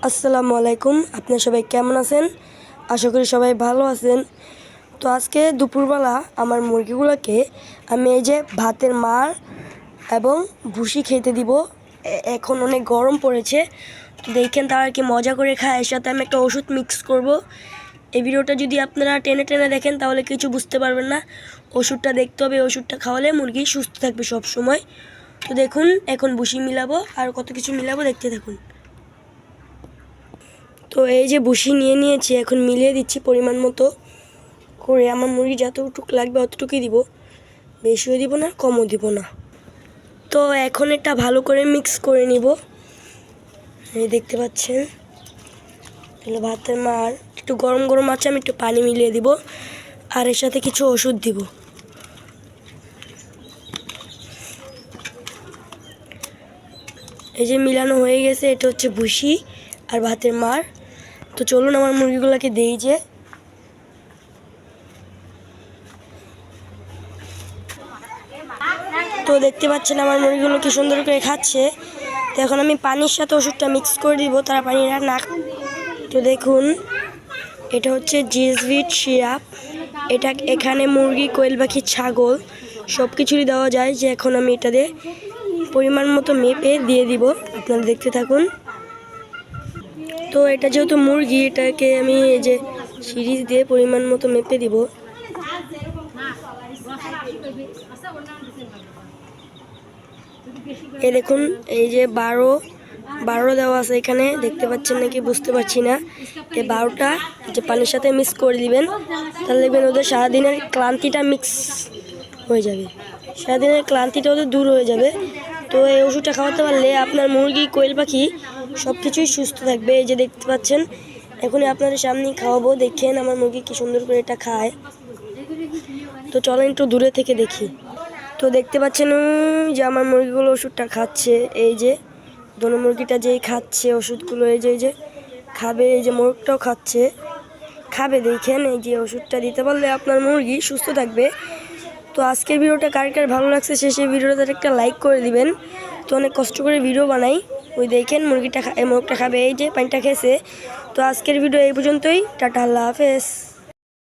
আসসালামু আলাইকুম। আপনারা সবাই কেমন আছেন? আশা করি সবাই ভালো আছেন। তো আজকে দুপুরবেলা আমার মুরগিগুলোকে আমি এই যে ভাতের মাড় এবং ভুসি খেতে দিব। এখন অনেক গরম পড়েছে, তো দেখেন তারা কি মজা করে খায়। এর সাথে আমি একটা ওষুধ মিক্স করব। এই ভিডিওটা যদি আপনারা টেনে টেনে দেখেন তাহলে কিছু বুঝতে পারবেন না। ওষুধটা দেখতে হবে, ওষুধটা খাওয়ালে মুরগি সুস্থ থাকবে সব সময়। তো দেখুন এখন ভুসি মিলাবো আর কত কিছু মিলাবো, দেখতে থাকুন। তো এই যে ভুসি নিয়ে নিয়েছি, এখন মিলিয়ে দিচ্ছি পরিমাণ মতো করে। আমার মুরগি যতটুকু লাগবে অতটুকুই দিব, বেশিও দিব না কমও দিব না। তো এখন এটা ভালো করে মিক্স করে নিব। এই দেখতে পাচ্ছেন তাহলে ভাতের মাড় একটু গরম গরম আছে, আমি একটু পানি মিলিয়ে দিব আর এর সাথে কিছু ওষুধ দিব। এই যে মিলানো হয়ে গেছে, এটা হচ্ছে ভুসি আর ভাতের মাড়। তো চলুন আমার মুরগিগুলোকে দেই। যে তো দেখতে পাচ্ছেন আমার মুরগিগুলো কি সুন্দর করে খাচ্ছে। তো এখন আমি পানির সাথে ওষুধটা মিক্স করে দিব, তারা পানিটা না। তো দেখুন এটা হচ্ছে জিএসভিট সিরাপ। এটা এখানে মুরগি, কোয়েল পাখি, ছাগল সব কিছুরই দেওয়া যায়। যে এখন আমি এটা দিয়ে পরিমাণ মতো মেপে দিয়ে দিব, আপনারা দেখতে থাকুন। তো এটা যেহেতু মুরগি, এটাকে আমি এই যে সিরিজ দিয়ে পরিমাণ মতো মেপে দিব। এই দেখুন এই যে 12 দেওয়া আছে এখানে, দেখতে পাচ্ছেন নাকি বুঝতে পারছি না। এই 12টা যে পানির সাথে মিক্স করে দিবেন, তাহলে দেখবেন ওদের সারাদিনের ক্লান্তিটা মিক্স হয়ে যাবে, সারাদিনের ক্লান্তিটা ওদের দূর হয়ে যাবে। তো এই ওষুধটা খাওয়াতে পারলে আপনার মুরগি, কোয়েল পাখি সব কিছুই সুস্থ থাকবে। এই যে দেখতে পাচ্ছেন এখনই আপনাদের সামনেই খাওয়াবো, দেখেন আমার মুরগি কি সুন্দর করে এটা খায়। তো চলেন একটু দূরে থেকে দেখি। তো দেখতে পাচ্ছেন যে আমার মুরগিগুলো ওষুধটা খাচ্ছে। এই যে দোনো মুরগিটা যেই খাচ্ছে ওষুধগুলো, এই যে খাবে, এই যে মোরগটাও খাবে। দেখেন এই যে ওষুধটা দিতে পারলে আপনার মুরগি সুস্থ থাকবে। তো আজকের ভিডিওটা কার কার ভালো লাগছে শেষে ভিডিওটাতে একটা লাইক করে দিবেন। তো অনেক কষ্ট করে ভিডিও বানাই। ওই দেখেন মোরগটা খাবে, এই যে পানিটা খেয়েছে। তো আজকের ভিডিও এই পর্যন্তই। টাটা, আল্লাহ হাফেজ।